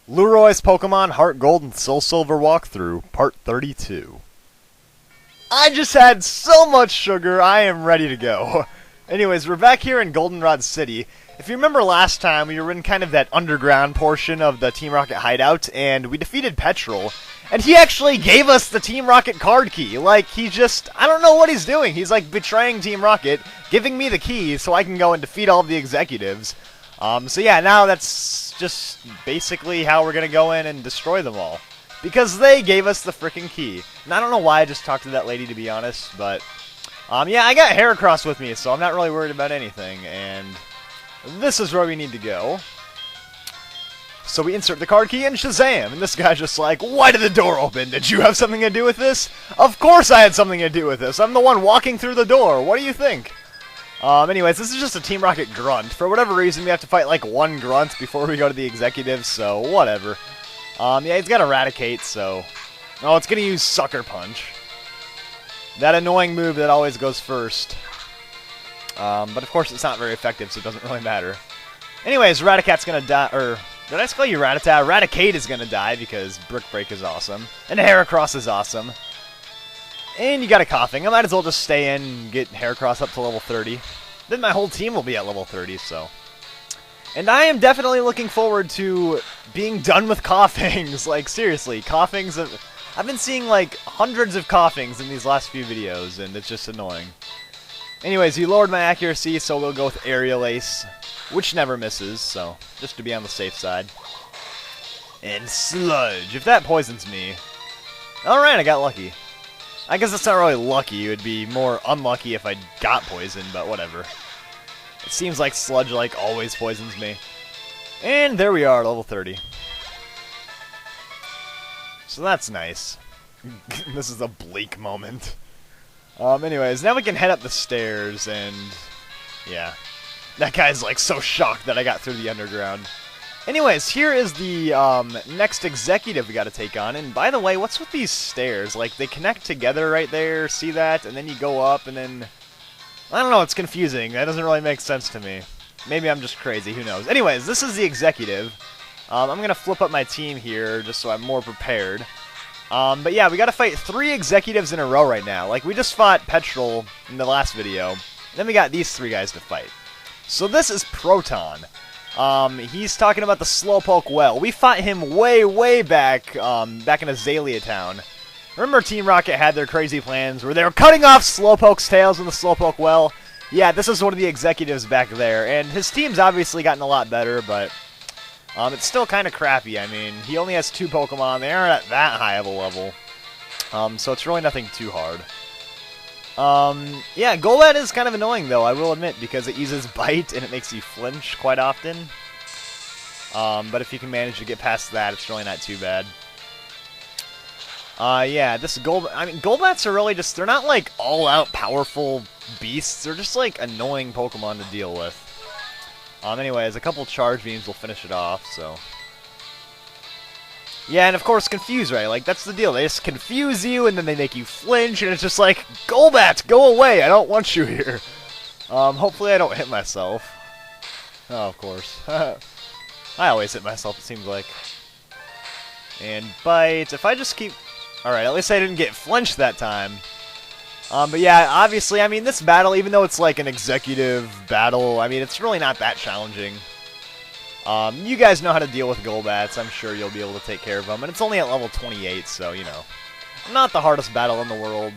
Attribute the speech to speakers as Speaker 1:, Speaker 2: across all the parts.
Speaker 1: Lueroi's Pokemon Heart Gold and Soul Silver Walkthrough, Part 32. I just had so much sugar, I am ready to go. Anyways, we're back here in Goldenrod City. If you remember last time, we were in kind of that underground portion of the Team Rocket hideout, and we defeated Petrol. And he actually gave us the Team Rocket card key. Like, he just, I don't know what he's doing. He's like betraying Team Rocket, giving me the key so I can go and defeat all of the executives. So yeah, now that's just basically how we're gonna go in and destroy them all. Because they gave us the frickin' key. And I don't know why I just talked to that lady, to be honest, but yeah, I got Heracross with me, so I'm not really worried about anything, and this is where we need to go. So we insert the card key and Shazam, and this guy's just like, why did the door open? Did you have something to do with this? Of course I had something to do with this. I'm the one walking through the door. What do you think? Anyways, this is just a Team Rocket grunt. For whatever reason, we have to fight like one grunt before we go to the executives, so whatever. Yeah, he's got Eradicate, so... Oh, it's gonna use Sucker Punch. That annoying move that always goes first. But of course it's not very effective, so it doesn't really matter. Anyways, Raticate's gonna die, or... Did I just call you Rattata? Eradicate is gonna die because Brick Break is awesome. And Heracross is awesome. And you got a Coughing. I might as well just stay in and get Heracross up to level 30. Then my whole team will be at level 30, so... And I am definitely looking forward to being done with Coughings. Like, seriously, Coughings... I've been seeing, like, hundreds of Coughings in these last few videos, and it's just annoying. Anyways, he lowered my accuracy, so we'll go with Aerial Ace, which never misses, so just to be on the safe side. And Sludge, if that poisons me. Alright, I got lucky. I guess it's not really lucky, it would be more unlucky if I got poisoned, but whatever. It seems like Sludge, like, always poisons me. And there we are, level 30. So that's nice. This is a bleak moment. Anyways, now we can head up the stairs, and... yeah. That guy's, like, so shocked that I got through the underground. Anyways, here is the next executive we gotta take on. And by the way, what's with these stairs? Like, they connect together right there, see that? And then you go up, and then... I don't know, it's confusing. That doesn't really make sense to me. Maybe I'm just crazy, who knows. Anyways, this is the executive. I'm gonna flip up my team here, just so I'm more prepared. But yeah, we gotta fight 3 executives in a row right now. Like, we just fought Petrol in the last video. Then we got these 3 guys to fight. So this is Proton. He's talking about the Slowpoke well. We fought him way back, back in Azalea Town. Remember Team Rocket had their crazy plans where they were cutting off Slowpoke's tails in the Slowpoke well? Yeah, this is one of the executives back there, and his team's obviously gotten a lot better, but it's still kind of crappy. I mean, he only has 2 Pokemon. They aren't at that high of a level, so it's really nothing too hard. Yeah, Golbat is kind of annoying, though, I will admit, because it uses Bite, and it makes you flinch quite often. But if you can manage to get past that, it's really not too bad. Yeah, this Golbat... I mean, Golbats are really just... They're not, like, all-out powerful beasts. They're just, like, annoying Pokemon to deal with. Anyways, a couple Charge Beams will finish it off, so... Yeah, and of course, confuse, right? Like, that's the deal. They just confuse you, and then they make you flinch, and it's just like, Golbat, go away! I don't want you here. Hopefully I don't hit myself. Oh, of course. I always hit myself, it seems like. And Bite. If I just keep... Alright, at least I didn't get flinched that time. But yeah, obviously, I mean, this battle, even though it's like an executive battle, I mean, it's really not that challenging. You guys know how to deal with Golbats. I'm sure you'll be able to take care of them. And it's only at level 28, so, you know, not the hardest battle in the world.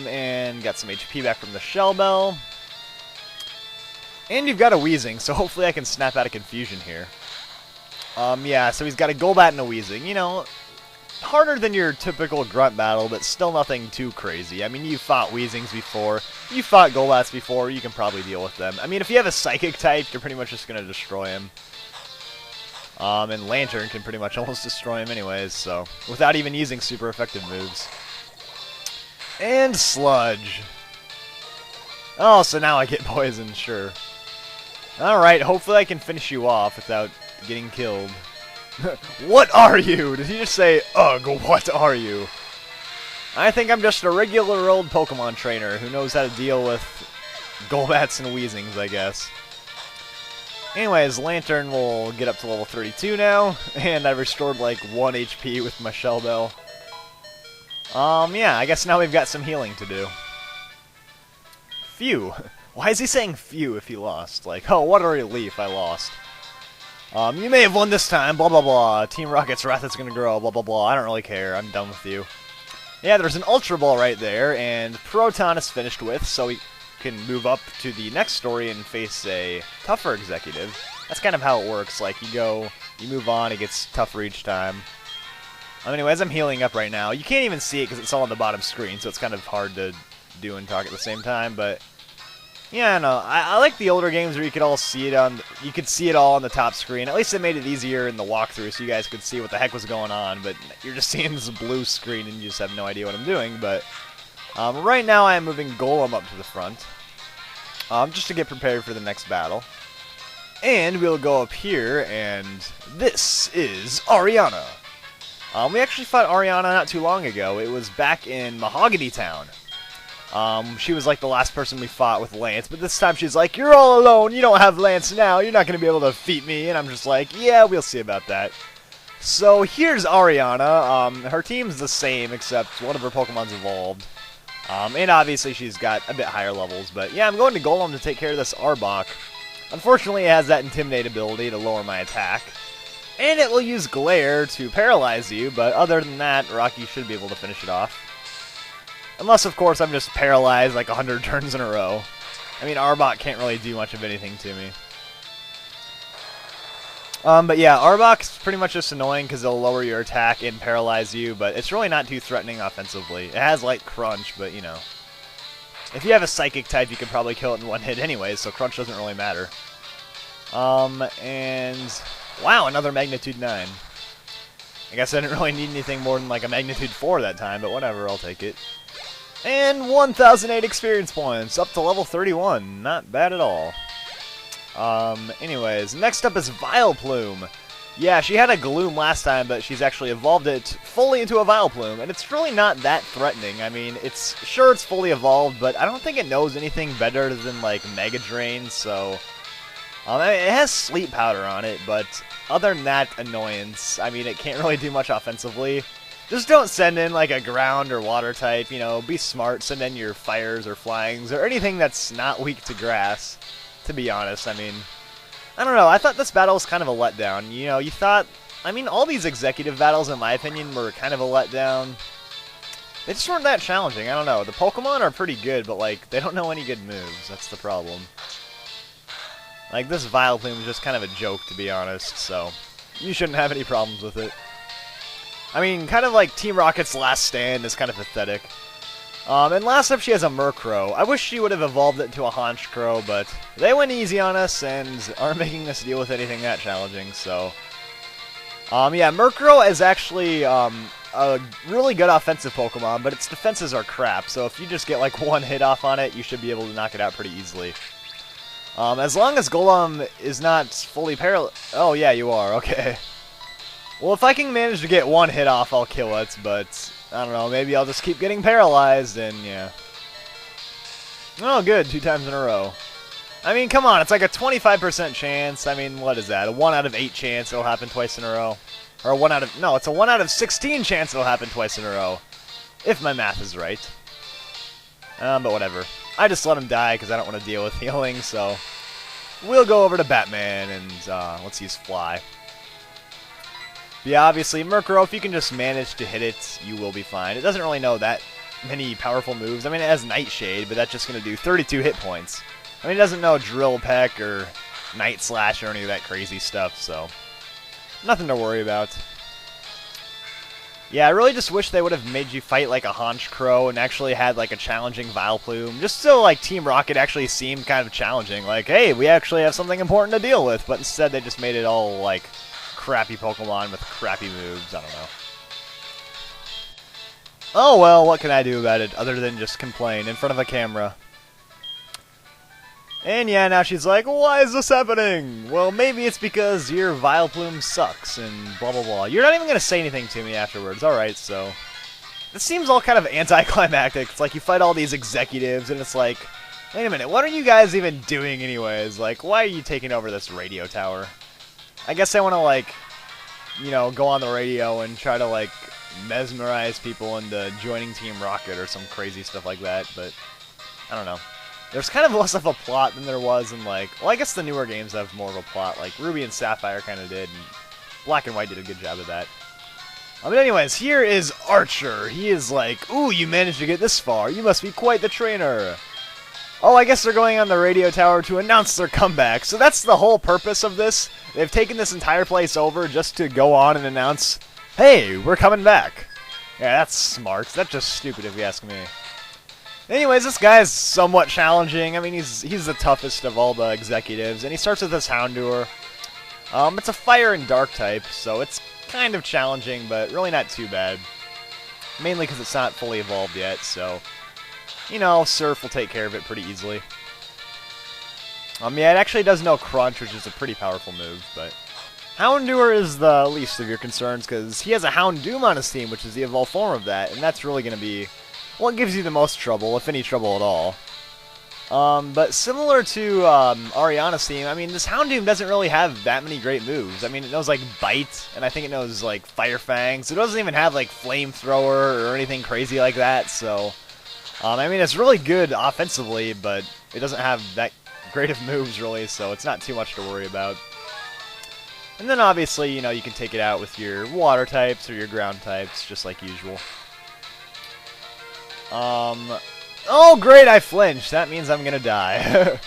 Speaker 1: And got some HP back from the Shell Bell. And you've got a Weezing, so hopefully I can snap out of confusion here. Yeah, so he's got a Golbat and a Weezing. You know, harder than your typical grunt battle, but still nothing too crazy. I mean, you've fought Weezings before, you've fought Golbats before, you can probably deal with them. I mean, if you have a Psychic type, you're pretty much just going to destroy him. And Lantern can pretty much almost destroy him anyways, so, without even using super effective moves. And Sludge. Oh, so now I get poisoned, sure. Alright, hopefully I can finish you off without getting killed. What are you? Did he just say, ugh, what are you? I think I'm just a regular old Pokemon trainer who knows how to deal with Golbats and Weezings, I guess. Anyways, Lantern will get up to level 32 now, and I restored like 1 HP with my Shell Bell. Yeah, I guess now we've got some healing to do. Phew. Why is he saying phew if he lost? Like, oh, what a relief, I lost. You may have won this time, blah blah blah. Team Rocket's wrath is gonna grow, blah blah blah. I don't really care, I'm done with you. Yeah, there's an Ultra Ball right there, and Proton is finished with, so we can move up to the next story and face a tougher executive. That's kind of how it works. Like, you move on, it gets tougher each time. Anyways, I'm healing up right now. You can't even see it because it's all on the bottom screen, so it's kind of hard to do and talk at the same time, but yeah, no, I like the older games where you could see it all on the top screen. At least it made it easier in the walkthrough so you guys could see what the heck was going on, but you're just seeing this blue screen and you just have no idea what I'm doing. But right now I am moving Golem up to the front, just to get prepared for the next battle. And we'll go up here, and this is Ariana. We actually fought Ariana not too long ago. It was back in Mahogany Town. She was like the last person we fought with Lance, but this time she's like, "You're all alone, you don't have Lance now, you're not going to be able to defeat me," and I'm just like, yeah, we'll see about that. So here's Ariana. Her team's the same, except one of her Pokemon's evolved. And obviously she's got a bit higher levels, but yeah, I'm going to Golem to take care of this Arbok. Unfortunately, it has that Intimidate ability to lower my attack, and it will use Glare to paralyze you, but other than that, Rocky should be able to finish it off. Unless, of course, I'm just paralyzed like 100 turns in a row. I mean, Arbok can't really do much of anything to me. But yeah, Arbok's pretty much just annoying because they'll lower your attack and paralyze you, but it's really not too threatening offensively. It has light Crunch, but you know. If you have a Psychic type, you could probably kill it in one hit anyways, so Crunch doesn't really matter. And wow, another Magnitude 9. I guess I didn't really need anything more than like a Magnitude 4 that time, but whatever, I'll take it. And 1,008 experience points, up to level 31. Not bad at all. Anyways, next up is Vileplume. Yeah, she had a Gloom last time, but she's actually evolved it fully into a Vileplume, and it's really not that threatening. I mean, it's fully evolved, but I don't think it knows anything better than, like, Mega Drain, so I mean, it has Sleep Powder on it, but other than that annoyance, I mean, it can't really do much offensively. Just don't send in like a ground or water type, you know, be smart, send in your fires or flyings or anything that's not weak to grass, to be honest. I mean, I don't know, I thought this battle was kind of a letdown. You know, you thought, I mean, all these executive battles, in my opinion, were kind of a letdown. They just weren't that challenging, I don't know. The Pokemon are pretty good, but like, they don't know any good moves, that's the problem. Like, this Vileplume is just kind of a joke, to be honest, so you shouldn't have any problems with it. I mean, kind of like Team Rocket's Last Stand is kind of pathetic. And last up, she has a Murkrow. I wish she would have evolved it into a Honchkrow, but they went easy on us and aren't making us deal with anything that challenging, so yeah, Murkrow is actually a really good offensive Pokemon, but its defenses are crap, so if you just get like one hit off on it, you should be able to knock it out pretty easily. As long as Golem is not fully paralyzed... Oh, yeah, you are, okay. Well, if I can manage to get one hit off, I'll kill it, but I don't know, maybe I'll just keep getting paralyzed, and yeah. Oh, good, 2 times in a row. I mean, come on, it's like a 25% chance. I mean, what is that? A 1 out of 8 chance it'll happen twice in a row. Or a 1 out of... No, it's a 1 out of 16 chance it'll happen twice in a row. If my math is right. But whatever. I just let him die because I don't want to deal with healing, so... We'll go over to Batman and let's use Fly. But yeah, obviously, Murkrow, if you can just manage to hit it, you will be fine. It doesn't really know that many powerful moves. I mean, it has Nightshade, but that's just going to do 32 hit points. I mean, it doesn't know Drill Peck or Night Slash or any of that crazy stuff, so nothing to worry about. Yeah, I really just wish they would have made you fight like a Honchkrow and actually had like a challenging Vileplume, just so like Team Rocket actually seemed kind of challenging. Like, hey, we actually have something important to deal with, but instead they just made it all like crappy Pokemon with crappy moves. I don't know. Oh well, what can I do about it other than just complain in front of a camera? And yeah, now she's like, why is this happening? Well, maybe it's because your Vileplume sucks, and blah blah blah. You're not even going to say anything to me afterwards, alright, so... This seems all kind of anticlimactic. It's like you fight all these executives, and it's like, Wait a minute, what are you guys even doing anyways? Like, why are you taking over this radio tower? I guess I want to, like, you know, go on the radio and try to, like, mesmerize people into joining Team Rocket or some crazy stuff like that, but I don't know. There's kind of less of a plot than there was in, like, well, I guess the newer games have more of a plot, like Ruby and Sapphire kind of did, and Black and White did a good job of that. But anyways, here is Archer. He is like, ooh, you managed to get this far. You must be quite the trainer. Oh, I guess they're going on the radio tower to announce their comeback. So that's the whole purpose of this. They've taken this entire place over just to go on and announce, hey, we're coming back. Yeah, that's smart. That's just stupid if you ask me. Anyways, this guy is somewhat challenging. I mean, he's the toughest of all the executives, and he starts with this Houndour. It's a fire and dark type, so it's kind of challenging, but really not too bad. Mainly because it's not fully evolved yet, so you know, Surf will take care of it pretty easily. Yeah, it actually does no Crunch, which is a pretty powerful move, but Houndour is the least of your concerns, because he has a Houndoom on his team, which is the evolved form of that, and that's really going to be what gives you the most trouble, if any trouble at all. But similar to Ariana's team, I mean, this Houndoom doesn't really have that many great moves. I mean, it knows, like, Bite, and I think it knows, like, Fire Fangs. It doesn't even have, like, Flamethrower or anything crazy like that, so I mean, it's really good offensively, but it doesn't have that great of moves, really, so it's not too much to worry about. And then, obviously, you know, you can take it out with your water types or your ground types, just like usual. Oh, great, I flinched. That means I'm gonna die.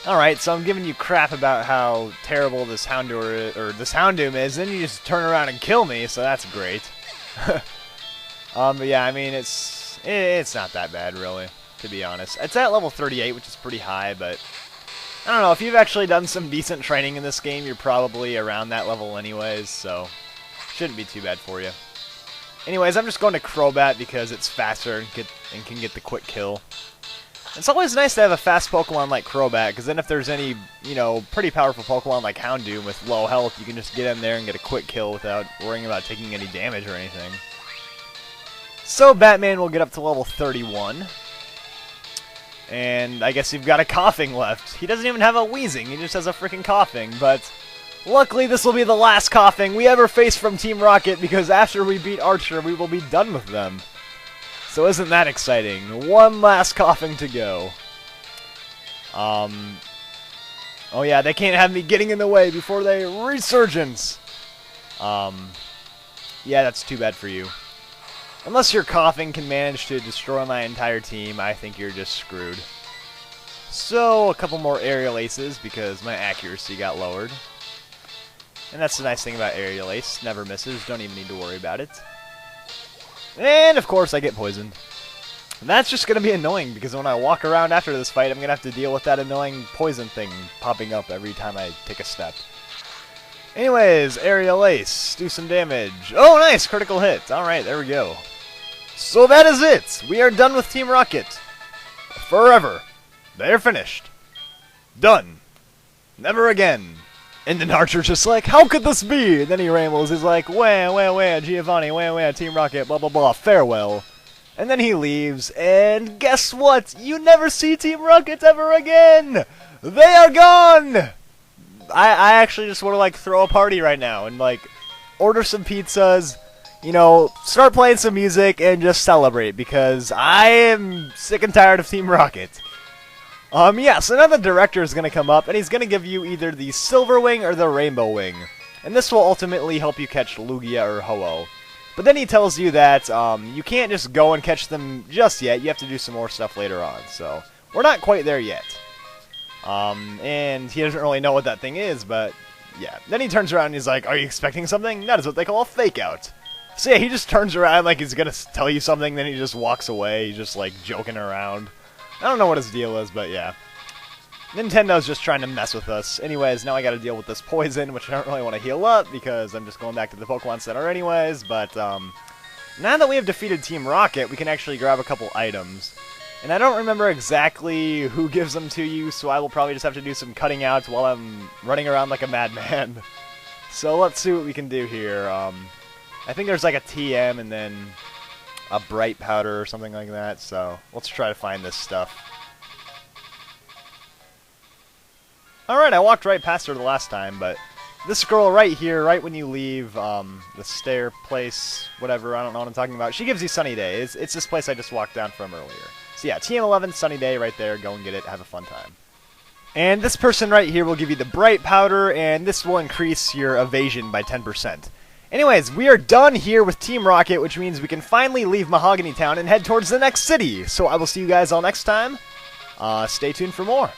Speaker 1: Alright, so I'm giving you crap about how terrible this Houndoom is, then you just turn around and kill me, so that's great. But yeah, I mean, it's not that bad, really, to be honest. It's at level 38, which is pretty high, but I don't know. If you've actually done some decent training in this game, you're probably around that level anyways, so shouldn't be too bad for you. Anyways, I'm just going to Crobat because it's faster and can get the quick kill. It's always nice to have a fast Pokemon like Crobat, because then if there's any, you know, pretty powerful Pokemon like Houndoom with low health, you can just get in there and get a quick kill without worrying about taking any damage or anything. So Batman will get up to level 31. And I guess you've got a Coughing left. He doesn't even have a Wheezing, he just has a freaking Coughing, but luckily this will be the last Coughing we ever face from Team Rocket, because after we beat Archer, we will be done with them. So isn't that exciting? One last Coughing to go. Oh yeah, they can't have me getting in the way before they resurgence. Yeah, that's too bad for you. Unless your Coughing can manage to destroy my entire team, I think you're just screwed. So, a couple more Aerial Aces, because my accuracy got lowered. And that's the nice thing about Aerial Ace. Never misses, don't even need to worry about it. And, of course, I get poisoned. And that's just going to be annoying, because when I walk around after this fight, I'm going to have to deal with that annoying poison thing popping up every time I take a step. Anyways, Aerial Ace, do some damage. Oh, nice! Critical hit. Alright, there we go. So that is it! We are done with Team Rocket. Forever. They're finished. Done. Never again. And then Archer's just like, how could this be? And then he rambles, he's like, wah, Giovanni, wah, Team Rocket, blah, blah, blah, farewell. And then he leaves, and guess what? You never see Team Rocket ever again! They are gone! I actually just want to, like, throw a party right now and, like, order some pizzas, you know, start playing some music and just celebrate, because I am sick and tired of Team Rocket. Yeah, so now the director is going to come up, and he's going to give you either the Silver Wing or the Rainbow Wing. And this will ultimately help you catch Lugia or Ho-Oh. But then he tells you that you can't just go and catch them just yet, you have to do some more stuff later on, so we're not quite there yet. And he doesn't really know what that thing is, but yeah. Then he turns around and he's like, are you expecting something? That is what they call a fake out. So yeah, he just turns around like he's gonna tell you something, then he just walks away, he's just like joking around. I don't know what his deal is, but yeah. Nintendo's just trying to mess with us. Anyways, now I gotta deal with this poison, which I don't really want to heal up, because I'm just going back to the Pokemon Center anyways, but now that we have defeated Team Rocket, we can actually grab a couple items. And I don't remember exactly who gives them to you, so I will probably just have to do some cutting outs while I'm running around like a madman. So let's see what we can do here. I think there's like a TM and then a Bright Powder or something like that, so let's try to find this stuff. Alright, I walked right past her the last time, but this girl right here, right when you leave the stair place, whatever, I don't know what I'm talking about, she gives you Sunny Day. It's this place I just walked down from earlier. So yeah, TM11, Sunny Day right there. Go and get it. Have a fun time. And this person right here will give you the Bright Powder, and this will increase your evasion by 10%. Anyways, we are done here with Team Rocket, which means we can finally leave Mahogany Town and head towards the next city. So I will see you guys all next time. Stay tuned for more.